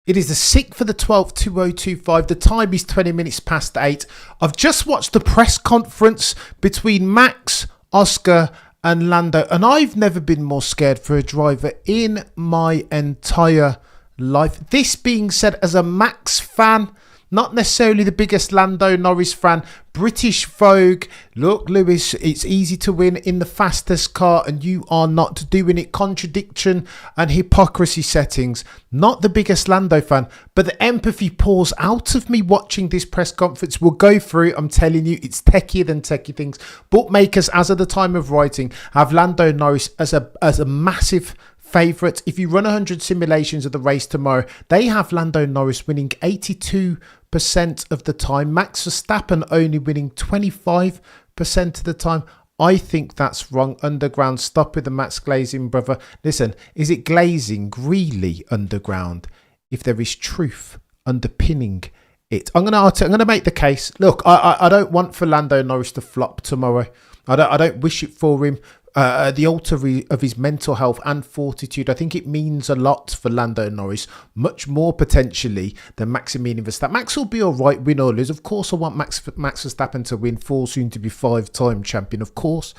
It is the 6th for the 12th, 2025. The time is 20 minutes past 8. I've just watched the press conference between Max, Oscar and Lando, and I've never been more scared for a driver in my entire life. This being said, as a Max fan, not necessarily the biggest Lando Norris fan, British Vogue, look Lewis, it's easy to win in the fastest car and you are not doing it. Contradiction and hypocrisy settings. Not the biggest Lando fan, but the empathy pours out of me watching this press conference. We'll go through, I'm telling you, it's techier than techie things. Bookmakers, as of the time of writing, have Lando Norris as a massive favourite. If you run 100 simulations of the race tomorrow, they have Lando Norris winning 82% of the time. Max Verstappen only winning 25% of the time. I think that's wrong. Underground, stop with the Max glazing, brother. Listen, is it glazing really underground if there is truth underpinning it? I'm gonna make the case. Look, I don't want for Lando Norris to flop tomorrow. I don't wish it for him. The altar of his mental health and fortitude, I think it means a lot for Lando Norris, much more potentially than Maximilian Verstappen. Max will be all right, win or lose. Of course, I want Max Verstappen to win, 4 soon to be 5-time champion. Of course,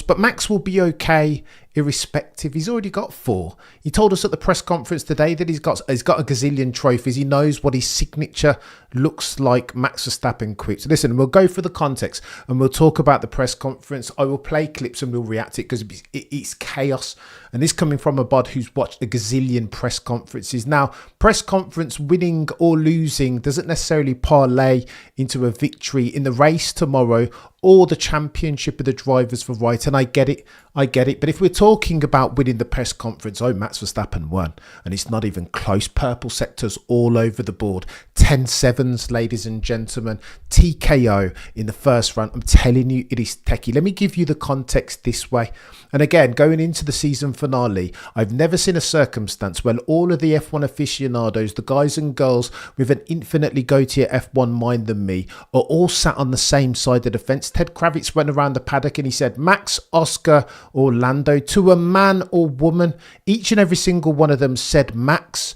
but Max will be okay irrespective. He's already got 4. He told us at the press conference today that he's got a gazillion trophies. He knows what his signature looks like. Max Verstappen quits. Listen, we'll go for the context and we'll talk about the press conference. I will play clips and we'll react to it because it's chaos. And this coming from a bod who's watched a gazillion press conferences. Now, press conference winning or losing doesn't necessarily parlay into a victory in the race tomorrow or the championship of the drivers for right. And I get it. But if we're talking about winning the press conference, Max Verstappen won. And it's not even close. Purple sectors all over the board. 10-7s, ladies and gentlemen. TKO in the first round. I'm telling you, it is techie. Let me give you the context this way. And again, going into the season finale, I've never seen a circumstance where all of the F1 aficionados, the guys and girls with an infinitely go-tier F1 mind than me, are all sat on the same side of the fence. Ted Kravitz went around the paddock and he said, Max, Oscar, or Lando, to a man or woman, each and every single one of them said Max.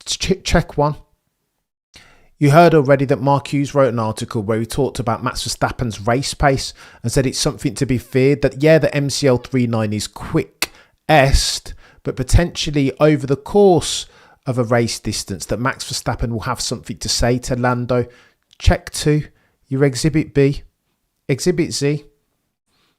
Check one. You heard already that Mark Hughes wrote an article where he talked about Max Verstappen's race pace and said it's something to be feared, that yeah, the MCL 39 is quickest, but potentially over the course of a race distance that Max Verstappen will have something to say to Lando. Check 2, your Exhibit B. Exhibit Z.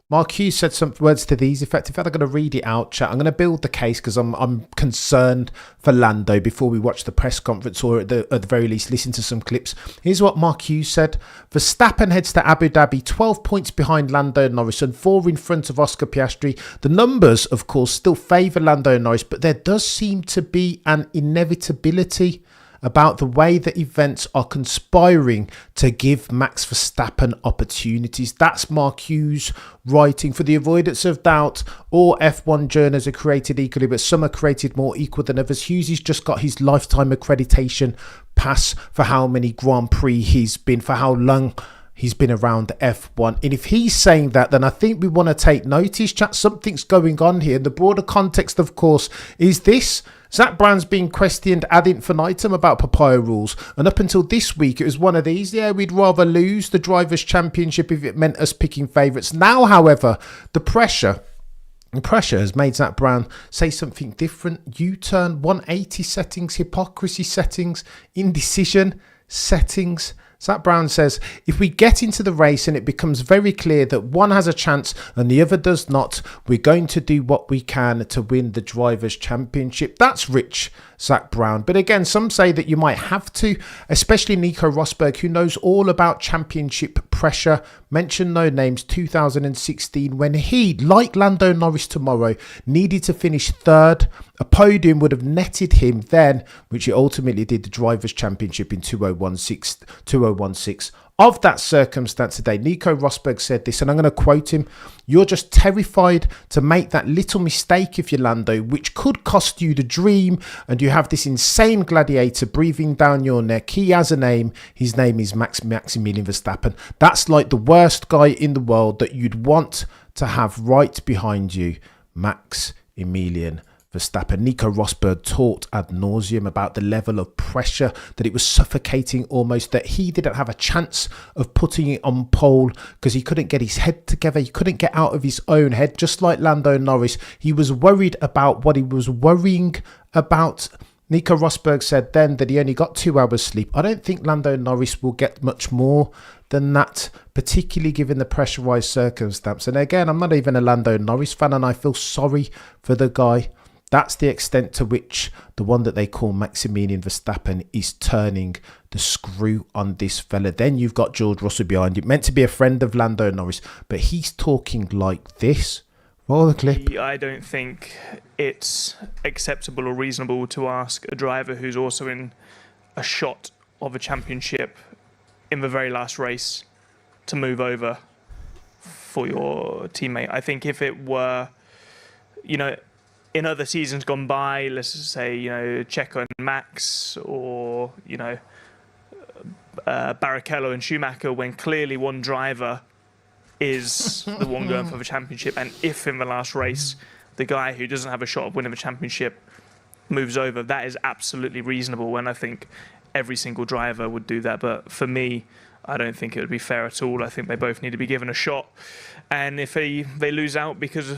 Mark Hughes said some words to these effect. In fact, I'm going to read it out, chat. I'm going to build the case because I'm concerned for Lando before we watch the press conference, or at the very least listen to some clips. Here's what Mark Hughes said. Verstappen heads to Abu Dhabi 12 points behind Lando Norris and 4 in front of Oscar Piastri. The numbers, of course, still favour Lando Norris, but there does seem to be an inevitability about the way that events are conspiring to give Max Verstappen opportunities. That's Mark Hughes writing. For the avoidance of doubt, all F1 journeys are created equally, but some are created more equal than others. Hughes has just got his lifetime accreditation pass for how many Grand Prix he's been, for how long he's been around F1. And if he's saying that, then I think we want to take notice, chat. Something's going on here. And the broader context, of course, is this. Zach Brown's been questioned ad infinitum about Papaya rules, and up until this week it was one of these, yeah, we'd rather lose the Drivers' Championship if it meant us picking favourites. Now, however, the pressure has made Zach Brown say something different. U-turn, 180 settings, hypocrisy settings, indecision settings. Zach Brown says, if we get into the race and it becomes very clear that one has a chance and the other does not, we're going to do what we can to win the Drivers' Championship. That's rich, Zach Brown. But again, some say that you might have to, especially Nico Rosberg, who knows all about championship pressure. Mention no names, 2016, when he, like Lando Norris tomorrow, needed to finish 3rd. A podium would have netted him then, which he ultimately did, the Drivers' Championship in 2016. Of that circumstance today, Nico Rosberg said this, and I'm going to quote him. You're just terrified to make that little mistake if you're Lando, which could cost you the dream, and you have this insane gladiator breathing down your neck. He has a name. His name is Maximilian Verstappen. That's like the worst guy in the world that you'd want to have right behind you, Maximilian Verstappen. Nico Rosberg talked ad nauseum about the level of pressure, that it was suffocating almost, that he didn't have a chance of putting it on pole because he couldn't get his head together. He couldn't get out of his own head, just like Lando Norris. He was worried about what he was worrying about. Nico Rosberg said then that he only got 2 hours sleep. I don't think Lando Norris will get much more than that, particularly given the pressurised circumstance. And again, I'm not even a Lando Norris fan, and I feel sorry for the guy. That's the extent to which the one that they call Maximilian Verstappen is turning the screw on this fella. Then you've got George Russell behind you, meant to be a friend of Lando Norris, but he's talking like this. Roll the clip. I don't think it's acceptable or reasonable to ask a driver who's also in a shot of a championship in the very last race to move over for your teammate. I think if it were, in other seasons gone by, let's just say, Checo and Max, or, Barrichello and Schumacher, when clearly one driver is the one going for the championship, and if in the last race the guy who doesn't have a shot of winning the championship moves over, that is absolutely reasonable, and I think every single driver would do that. But for me, I don't think it would be fair at all. I think they both need to be given a shot, and if they lose out because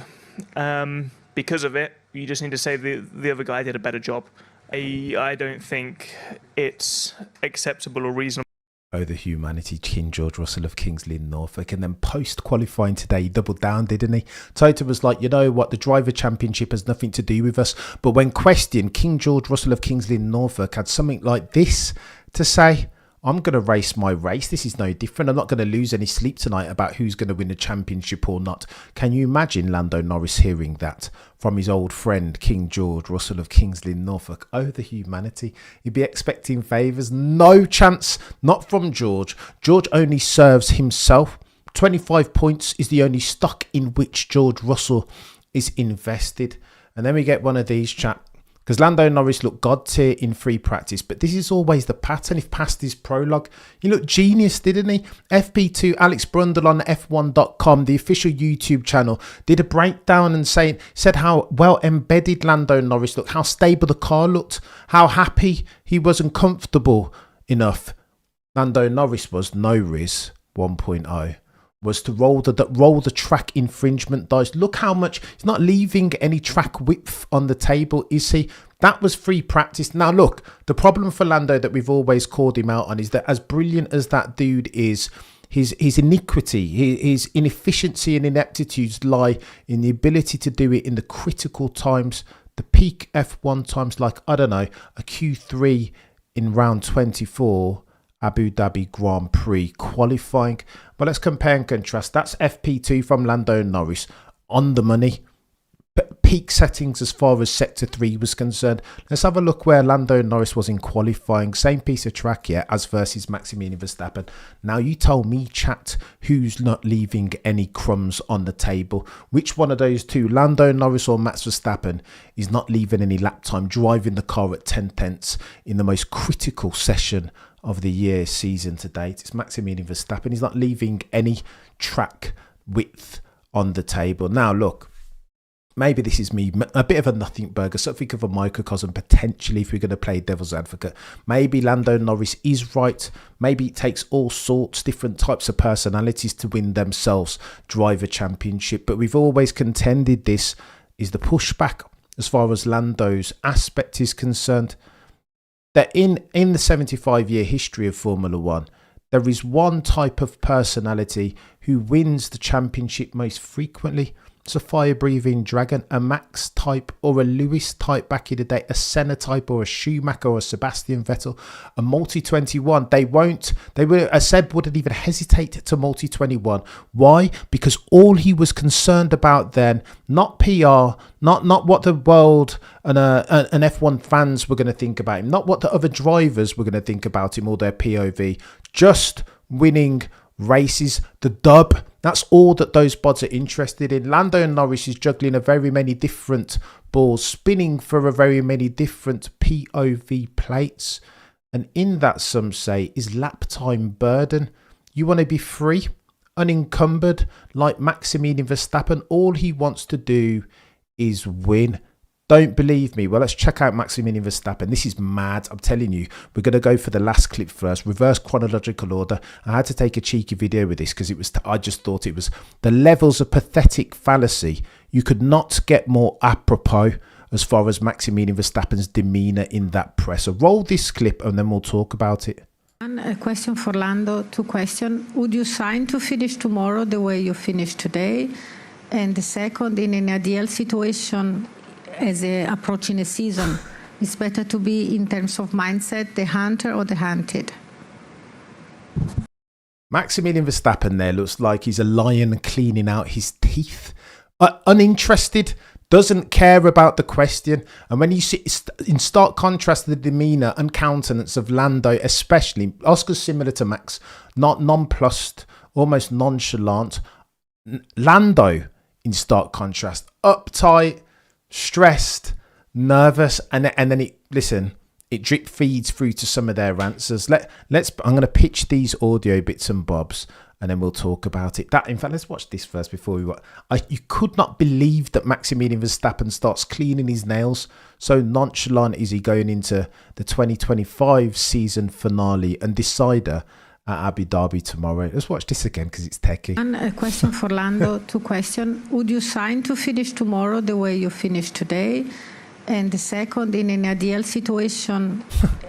of it, you just need to say the other guy did a better job. I don't think it's acceptable or reasonable. Oh, the humanity. King George Russell of Kings Lynn, Norfolk. And then post-qualifying today, he doubled down, didn't he? Toto was like, you know what, the driver championship has nothing to do with us. But when questioned, King George Russell of Kings Lynn, Norfolk had something like this to say: I'm going to race my race. This is no different. I'm not going to lose any sleep tonight about who's going to win the championship or not. Can you imagine Lando Norris hearing that from his old friend, King George Russell of Kings Lynn, Norfolk? Oh, the humanity. He'd be expecting favours. No chance. Not from George. George only serves himself. 25 points is the only stock in which George Russell is invested. And then we get one of these, chat. Because Lando Norris looked god tier in free practice, but this is always the pattern. If past his prologue, he looked genius, didn't he? FP2 Alex Brundle on F1.com, the official YouTube channel, did a breakdown and said how well embedded Lando Norris looked, how stable the car looked, how happy he was and comfortable enough. Lando Norris was no Riz 1.0. Was to roll the track infringement dice. Look how much, he's not leaving any track width on the table, is he? That was free practice. Now look, the problem for Lando that we've always called him out on is that as brilliant as that dude is, his iniquity, his inefficiency and ineptitudes lie in the ability to do it in the critical times, the peak F1 times, like, I don't know, a Q3 in round 24, Abu Dhabi Grand Prix qualifying. But let's compare and contrast. That's FP2 from Lando Norris on the money. Peak settings as far as Sector 3 was concerned. Let's have a look where Lando Norris was in qualifying. Same piece of track, yeah, as versus Maximilian Verstappen. Now you tell me, chat, who's not leaving any crumbs on the table? Which one of those two, Lando Norris or Max Verstappen, is not leaving any lap time, driving the car at 10 tenths in the most critical session of the year season to date? It's Maximilian Verstappen. He's not leaving any track width on the table. Now look, maybe this is me, a bit of a nothing burger, something of a microcosm potentially if we're going to play devil's advocate. Maybe Lando Norris is right. Maybe it takes all sorts, different types of personalities to win themselves driver championship. But we've always contended this is the pushback as far as Lando's aspect is concerned. That in the 75-year history of Formula One, there is one type of personality who wins the championship most frequently. It's a fire-breathing dragon, a Max type or a Lewis type back in the day, a Senna type or a Schumacher or a Sebastian Vettel, a multi-21. A Seb wouldn't even hesitate to multi-21. Why? Because all he was concerned about then, not PR, not what the world and F1 fans were going to think about him, not what the other drivers were going to think about him or their POV, just winning races, the dub. That's all that those bods are interested in. Lando Norris is juggling a very many different balls, spinning for a very many different POV plates. And in that, some say, is lap time burden. You want to be free, unencumbered, like Maximilian Verstappen. All he wants to do is win. Don't believe me? Well, let's check out Maximilian Verstappen. This is mad. I'm telling you. We're going to go for the last clip first. Reverse chronological order. I had to take a cheeky video with this because I just thought it was the levels of pathetic fallacy. You could not get more apropos as far as Maximilian Verstappen's demeanour in that press. So roll this clip and then we'll talk about it. A question for Lando, 2 questions. Would you sign to finish tomorrow the way you finished today? And the second, in an ideal situation, as approaching a season, it's better to be, in terms of mindset, the hunter or the hunted? Maximilian Verstappen there looks like he's a lion cleaning out his teeth. Uninterested, doesn't care about the question. And when you see in stark contrast to the demeanour and countenance of Lando, especially, Oscar's similar to Max, not nonplussed, almost nonchalant. Lando, in stark contrast, uptight, stressed, nervous, and then it drip feeds through to some of their answers. I'm going to pitch these audio bits and bobs, and then we'll talk about it. In fact, let's watch this first before we watch. You could not believe that Maximilian Verstappen starts cleaning his nails. So nonchalant is he going into the 2025 season finale and decider at Abu Dhabi tomorrow. Let's watch this again because it's techie. And a question for Lando, 2 questions. Would you sign to finish tomorrow the way you finished today? And the second, in an ideal situation,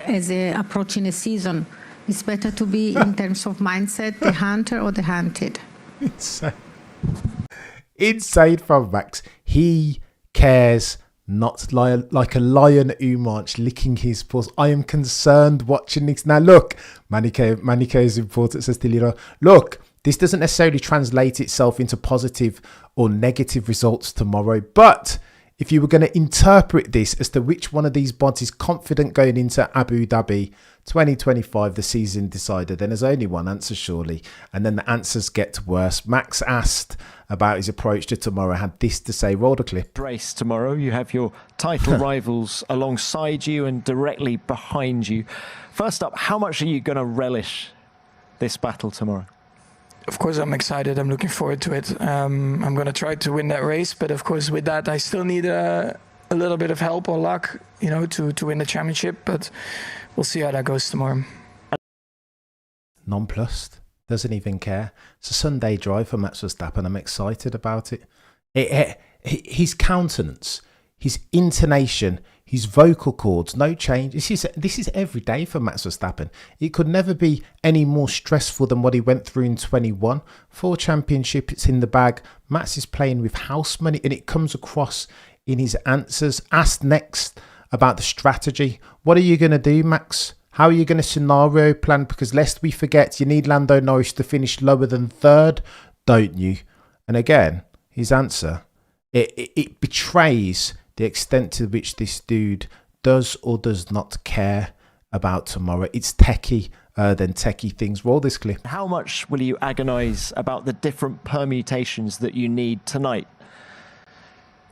as approaching a season, it's better to be, in terms of mindset, the hunter or the hunted? Insane from Max. He cares not like a lion Umarch licking his paws. I am concerned watching this. Now look, Manike is important, says Tilira. Look, this doesn't necessarily translate itself into positive or negative results tomorrow, but if you were going to interpret this as to which one of these bots is confident going into Abu Dhabi 2025, the season decider, then there's only one answer, surely. And then the answers get worse. Max asked about his approach to tomorrow, had this to say. Roll the clip. Race tomorrow, you have your title rivals alongside you and directly behind you. First up, how much are you going to relish this battle tomorrow? Of course, I'm excited. I'm looking forward to it. I'm going to try to win that race, but of course, with that, I still need a little bit of help or luck, to win the championship. But we'll see how that goes tomorrow. Nonplussed, doesn't even care. It's a Sunday drive for Max Verstappen. I'm excited about it. His countenance, his intonation, his vocal cords, no change. This is every day for Max Verstappen. It could never be any more stressful than what he went through in 21. 4 championship, it's in the bag. Max is playing with house money, and it comes across in his answers. Asked next about the strategy. What are you going to do, Max? How are you going to scenario plan? Because lest we forget, you need Lando Norris to finish lower than 3rd, don't you? And again, his answer, it betrays the extent to which this dude does or does not care about tomorrow. It's techie than techie things. Roll this clip. How much will you agonise about the different permutations that you need tonight?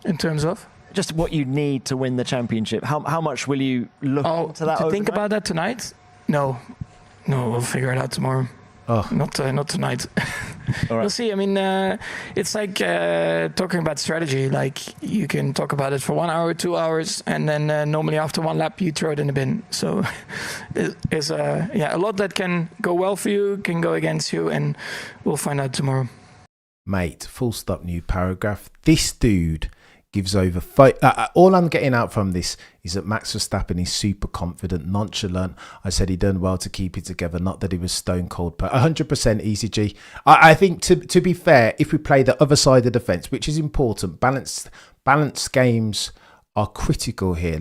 In terms of? Just what you need to win the championship. How much will you look into that? To think about that tonight? No, we'll figure it out tomorrow. Oh. Not tonight. All right. We'll see. I mean, it's like talking about strategy. Like, you can talk about it for 1 hour, 2 hours, and then normally after 1 lap you throw it in the bin. So there's a lot that can go well for you, can go against you, and we'll find out tomorrow. Mate, full stop, new paragraph. This dude gives over all I'm getting out from this is that Max Verstappen is super confident, nonchalant. I said he done well to keep it together, not that he was stone cold, but 100% easy G. I think to be fair, if we play the other side of the fence, which is important, balanced games are critical here.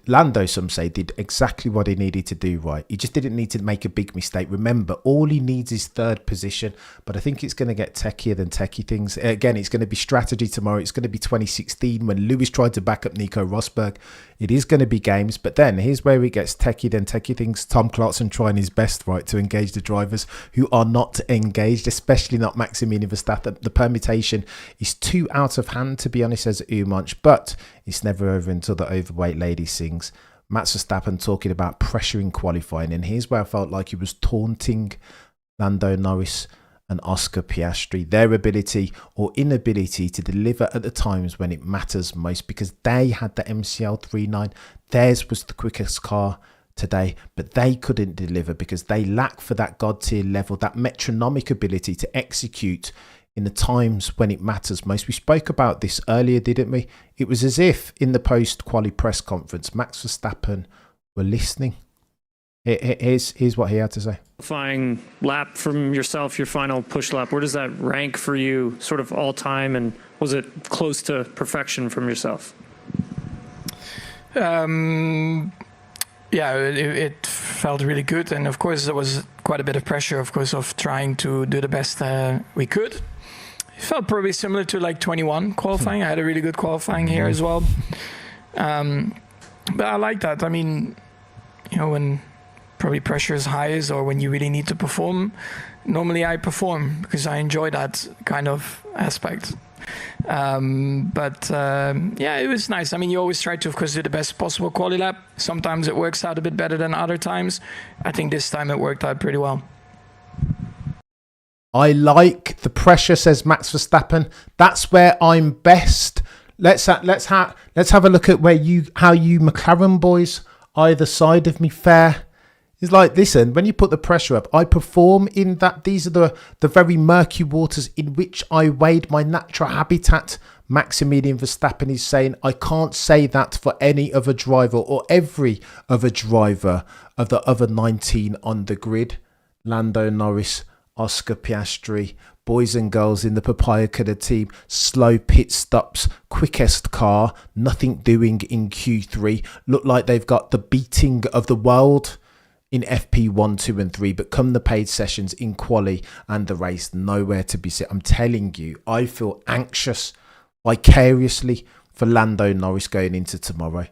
Lando, some say, did exactly what he needed to do right. He just didn't need to make a big mistake. Remember, all he needs is 3rd position, but I think it's going to get techier than techie things. Again, it's going to be strategy tomorrow. It's going to be 2016 when Lewis tried to back up Nico Rosberg. It is going to be games, but then here's where it gets techie than techie things. Tom Clarkson trying his best, right, to engage the drivers who are not engaged, especially not Maximilian Verstappen. The permutation is too out of hand, to be honest, as Umanch, but it's never over until the overweight lady sings. Max Verstappen talking about pressure in qualifying, and here's where I felt like he was taunting Lando Norris and Oscar Piastri, their ability or inability to deliver at the times when it matters most, because they had the MCL 3.9. Theirs was the quickest car today, but they couldn't deliver because they lack for that God tier level, that metronomic ability to execute in the times when it matters most. We spoke about this earlier, didn't we? It was as if in the post-quali press conference, Max Verstappen were listening. Here's what he had to say. Qualifying lap from yourself, your final push lap, where does that rank for you sort of all time, and was it close to perfection from yourself? Yeah, it felt really good, and of course there was quite a bit of pressure, of course, of trying to do the best we could. It felt probably similar to like 21 qualifying. I had a really good qualifying here as well. But I like that. I mean, you know, when probably pressure is highest or when you really need to perform, normally I perform because I enjoy that kind of aspect. Yeah, it was nice. I mean, you always try to, of course, do the best possible quali lap. Sometimes it works out a bit better than other times. I think this time it worked out pretty well. I like the pressure, says Max Verstappen. That's where I'm best. Let's have a look at how you McLaren boys either side of me fare. It's like, listen, when you put the pressure up, I perform in that. These are the very murky waters in which I wade my natural habitat. Maximilian Verstappen is saying, I can't say that for any other driver or every other driver of the other 19 on the grid. Lando Norris, Oscar Piastri, boys and girls in the Papaya team, slow pit stops, quickest car, nothing doing in Q3. Look like they've got the beating of the world in FP1, 2 and 3, but come the paid sessions in Quali and the race, nowhere to be seen. I'm telling you, I feel anxious vicariously for Lando Norris going into tomorrow.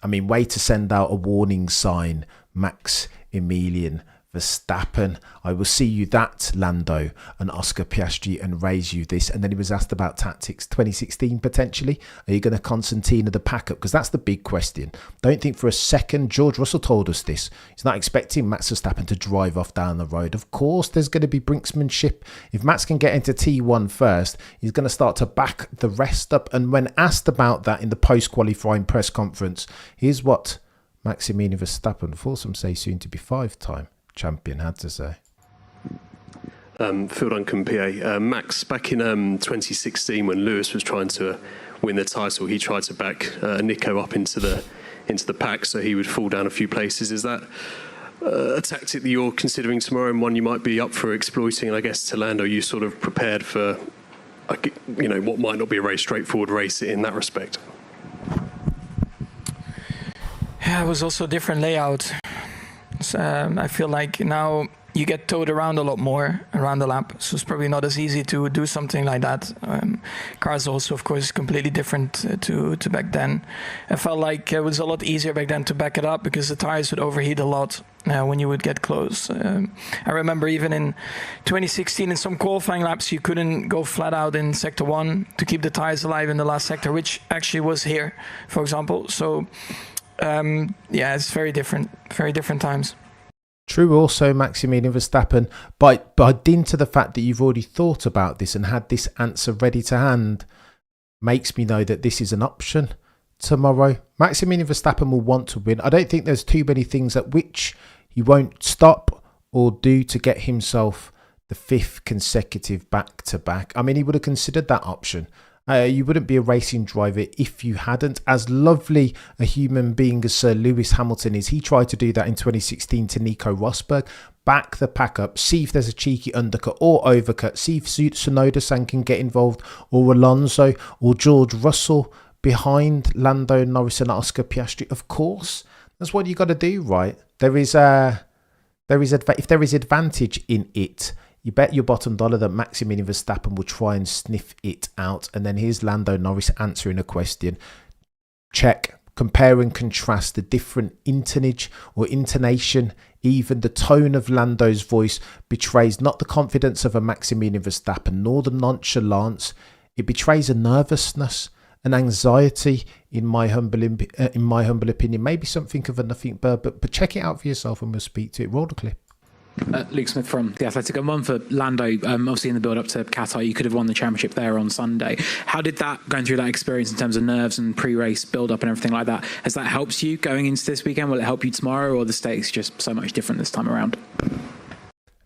I mean, way to send out a warning sign, Maximilian Verstappen. I will see you that, Lando and Oscar Piastri, and raise you this. And then he was asked about tactics 2016 potentially. Are you going to Constantina the pack up? Because that's the big question. Don't think for a second. George Russell told us this. He's not expecting Max Verstappen to drive off down the road. Of course, there's going to be brinksmanship. If Max can get into T1 first, he's going to start to back the rest up. And when asked about that in the post-qualifying press conference, here's what Maximilian Verstappen, for some say soon to be 5-time champion, had to say. Phil Duncan, PA. Max, back in 2016 when Lewis was trying to win the title, he tried to back Nico up into the pack so he would fall down a few places. Is that a tactic that you're considering tomorrow and one you might be up for exploiting? And I guess to Lando, you sort of prepared for what might not be a very straightforward race in that respect. Yeah, it was also a different layout. I feel like now you get towed around a lot more around the lap, so it's probably not as easy to do something like that. Cars also, of course, completely different to back then. I felt like it was a lot easier back then to back it up because the tires would overheat a lot when you would get close. I remember even in 2016 in some qualifying laps you couldn't go flat out in sector 1 to keep the tires alive in the last sector, which actually was here, for example. So yeah, it's very different times. True also, Maximilian Verstappen, but dint to the fact that you've already thought about this and had this answer ready to hand makes me know that this is an option tomorrow. Maximilian Verstappen will want to win. I don't think there's too many things at which he won't stop or do to get himself the 5th consecutive back-to-back. I mean, he would have considered that option. You wouldn't be a racing driver if you hadn't. As lovely a human being as Sir Lewis Hamilton is, he tried to do that in 2016 to Nico Rosberg. Back the pack up, see if there's a cheeky undercut or overcut, see if Tsunoda-san can get involved, or Alonso or George Russell behind Lando Norris and Oscar Piastri. Of course, that's what you got to do, right? If there is advantage in it, you bet your bottom dollar that Maximilian Verstappen will try and sniff it out. And then here's Lando Norris answering a question. Check. Compare and contrast the different intonage or intonation. Even the tone of Lando's voice betrays not the confidence of a Maximilian Verstappen, nor the nonchalance. It betrays a nervousness, an anxiety, in my humble opinion. Maybe something of a nothing, but check it out for yourself and we'll speak to it. Roll the clip. Luke Smith from The Athletic. And one for Lando, obviously in the build-up to Qatar, you could have won the championship there on Sunday. How did that, going through that experience in terms of nerves and pre-race build-up and everything like that, has that helped you going into this weekend? Will it help you tomorrow, or the stakes just so much different this time around? Let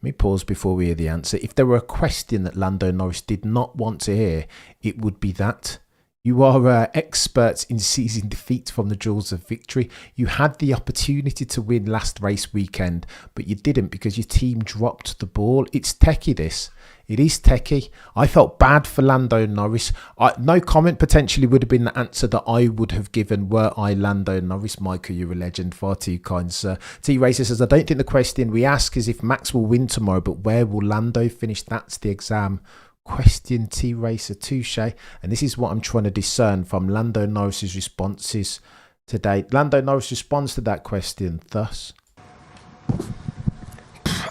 me pause before we hear the answer. If there were a question that Lando Norris did not want to hear, it would be that. You are experts in seizing defeat from the jaws of victory. You had the opportunity to win last race weekend, but you didn't because your team dropped the ball. It's techie, this. It is techie. I felt bad for Lando Norris. No comment potentially would have been the answer that I would have given were I Lando Norris. Michael, you're a legend. Far too kind, sir. T-Racer says, I don't think the question we ask is if Max will win tomorrow, but where will Lando finish? That's the exam question, T-Racer. Touche. And this is what I'm trying to discern from Lando Norris's responses today. Lando Norris responds to that question thus.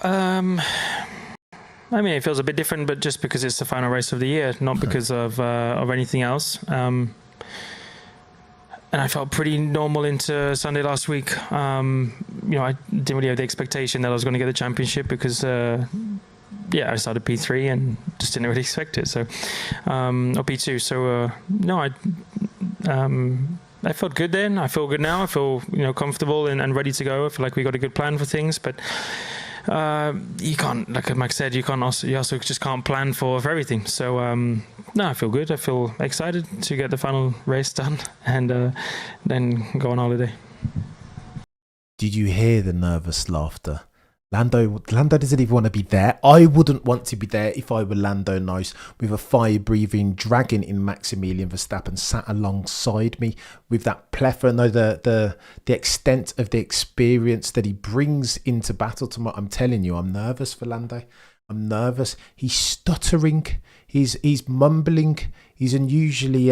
I mean, it feels a bit different, but just because it's the final race of the year, not because of anything else. And I felt pretty normal into Sunday last week. I didn't really have the expectation that I was going to get the championship because, I started P3 and just didn't really expect it. So, or P2. So, I felt good then. I feel good now. I feel, comfortable and ready to go. I feel like we got a good plan for things, but you can't, like Max said, you also just can't plan for everything. So I feel good. I feel excited to get the final race done and then go on holiday. Did you hear the nervous laughter? Lando doesn't even want to be there. I wouldn't want to be there if I were Lando Norris, with a fire-breathing dragon in Maximilian Verstappen sat alongside me with that plethora. No, the extent of the experience that he brings into battle tomorrow. I'm telling you, I'm nervous for Lando. I'm nervous. He's stuttering. He's mumbling. He's unusually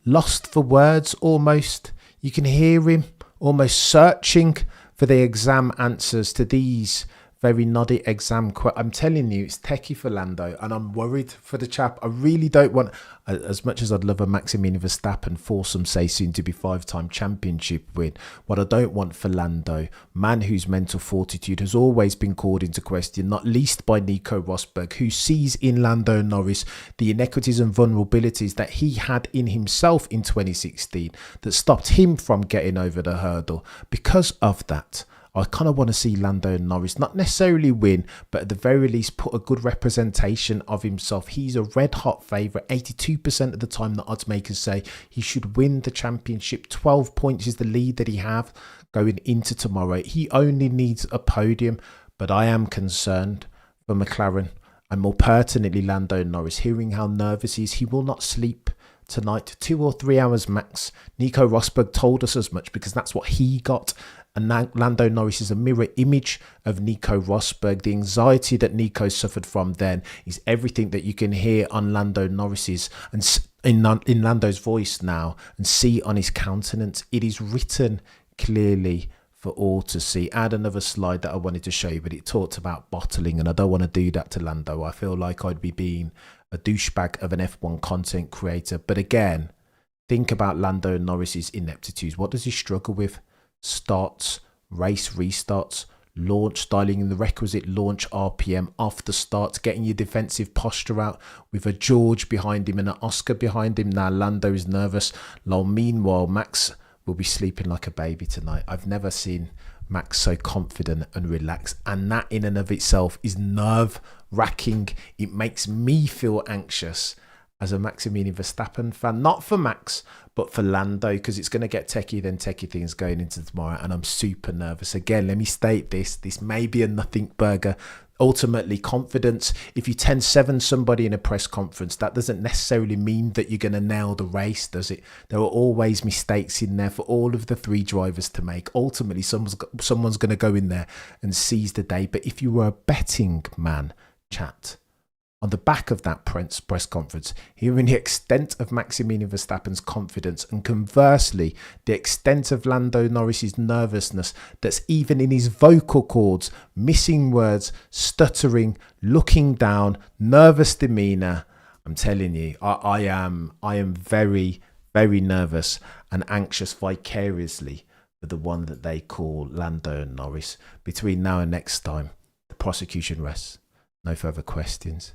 lost for words almost. You can hear him almost searching for the exam answers to these very noddy exam I'm telling you, it's techie for Lando, and I'm worried for the chap. I really don't want, as much as I'd love a Maximilian Verstappen foursome say soon to be 5-time championship win, what I don't want for Lando, man whose mental fortitude has always been called into question, not least by Nico Rosberg, who sees in Lando Norris the inequities and vulnerabilities that he had in himself in 2016 that stopped him from getting over the hurdle. Because of that, I kind of want to see Lando Norris not necessarily win, but at the very least put a good representation of himself. He's a red hot favourite. 82% of the time the odds makers say he should win the championship. 12 points is the lead that he have going into tomorrow. He only needs a podium, but I am concerned for McLaren and more pertinently Lando Norris. Hearing how nervous he is, he will not sleep tonight. 2 or 3 hours max. Nico Rosberg told us as much because that's what he got. And Lando Norris is a mirror image of Nico Rosberg. The anxiety that Nico suffered from then is everything that you can hear on Lando Norris's and in Lando's voice now and see on his countenance. It is written clearly for all to see. Add another slide that I wanted to show you, but it talked about bottling, and I don't want to do that to Lando. I feel like I'd be being a douchebag of an F1 content creator. But again, think about Lando Norris's ineptitudes. What does he struggle with? Starts, race restarts, launch, dialing in the requisite launch RPM off the start, getting your defensive posture out with a George behind him and an Oscar behind him. Now Lando is nervous. Meanwhile, Max will be sleeping like a baby tonight. I've never seen Max so confident and relaxed, and that in and of itself is nerve-wracking. It makes me feel anxious as a Maximilian Verstappen fan, not for Max, but for Lando, because it's going to get techie things going into tomorrow, and I'm super nervous. Again, let me state this may be a nothing burger. Ultimately, confidence, if you 10-7 somebody in a press conference, that doesn't necessarily mean that you're going to nail the race, does it? There are always mistakes in there for all of the three drivers to make. Ultimately, someone's going to go in there and seize the day. But if you were a betting man, chat, on the back of that press conference, hearing the extent of Maximilian Verstappen's confidence and conversely, the extent of Lando Norris's nervousness that's even in his vocal cords, missing words, stuttering, looking down, nervous demeanour. I'm telling you, I am very, very nervous and anxious vicariously with the one that they call Lando Norris. Between now and next time, the prosecution rests. No further questions.